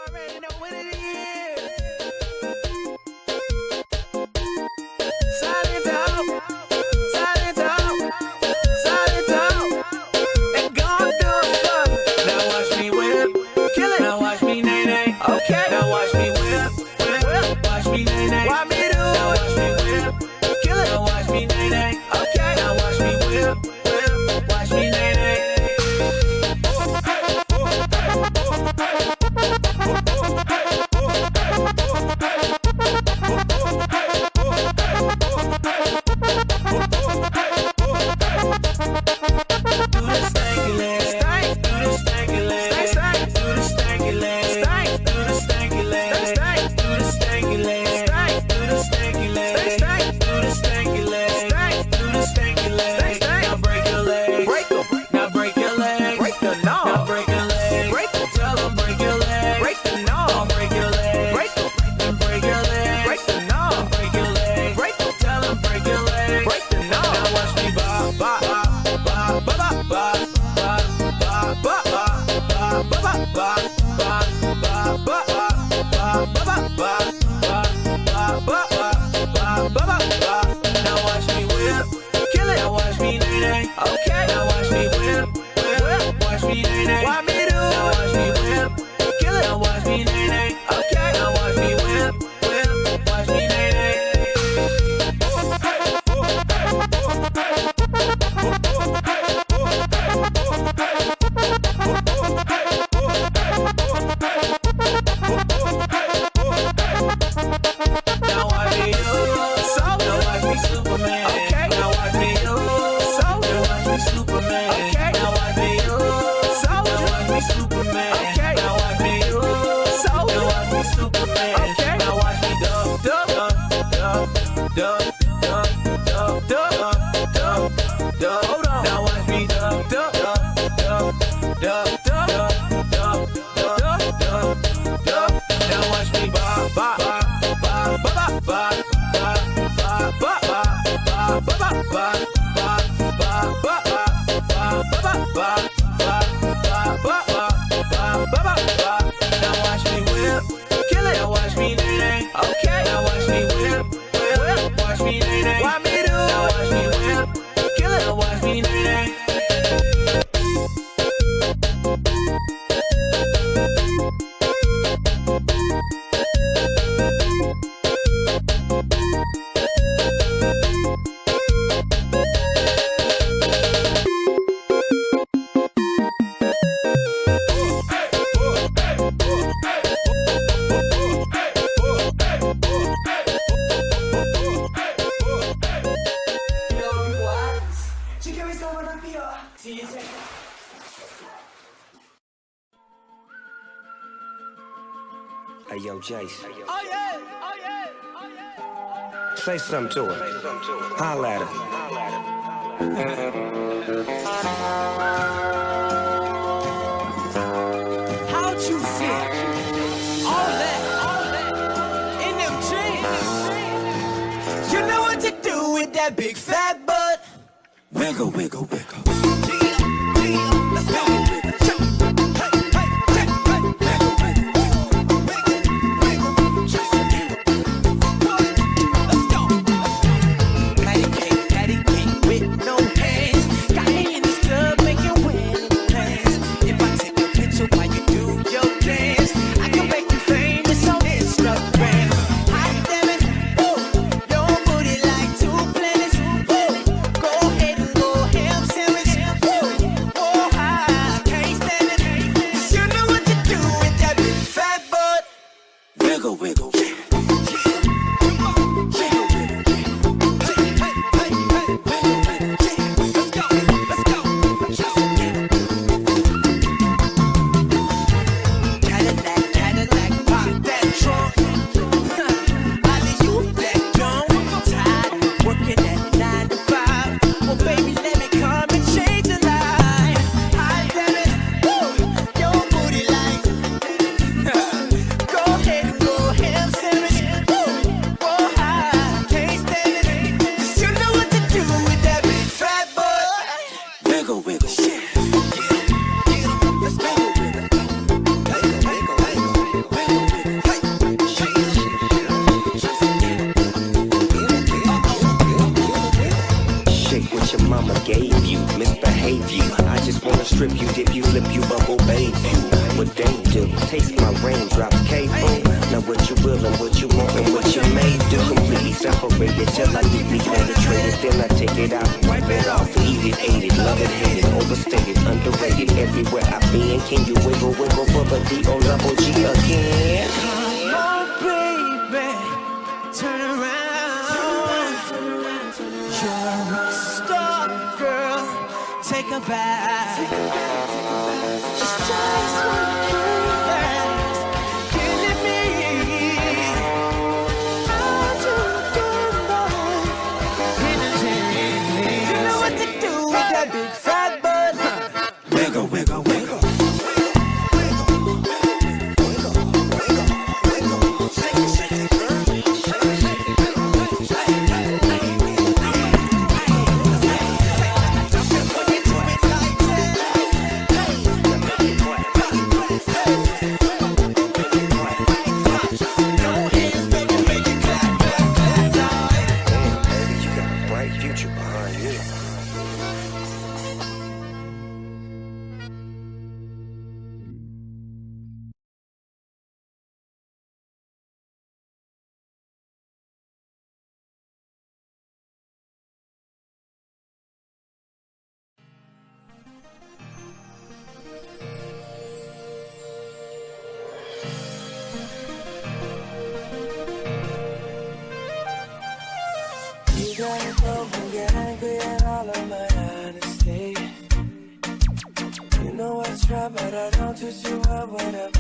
already know what it is. Silent dog, silent dog, silent dog. They gon' do it for me. Now watch me whip, kill it. Now watch me nay nay. Okay. Now watch me whip, whip. Watch me nay nay. Why me do it? Now watch me whip, kill it. Now watch me nay nay. Okay. Now watch me whip, whip. Watch me nay nay. Hey, yo, Jace. Oh yeah, oh yeah, oh yeah. Say something to her. Holla at her. How'd you feel? All that, in them jeans. You know what to do with that big fat butt. Wiggle, wiggle, wiggle. Let's go. Him what they do. Taste my raindrop, K-Boo. Now what you will and what you want and what you may do. Completely separated till I deeply penetrated. Then I take it out, wipe it off, eat it, ate it, love it, hate it, overstated, underrated. Everywhere I been, can you wiggle, wiggle for the D on double G again? Come on, baby, turn around. You're a rock star, girl. Take a bath. Just one breath. Give it me. I'll do good, boy. You know what to do with that big fat butt. Wiggle, wiggle, wiggle. But I don't do too well when I'm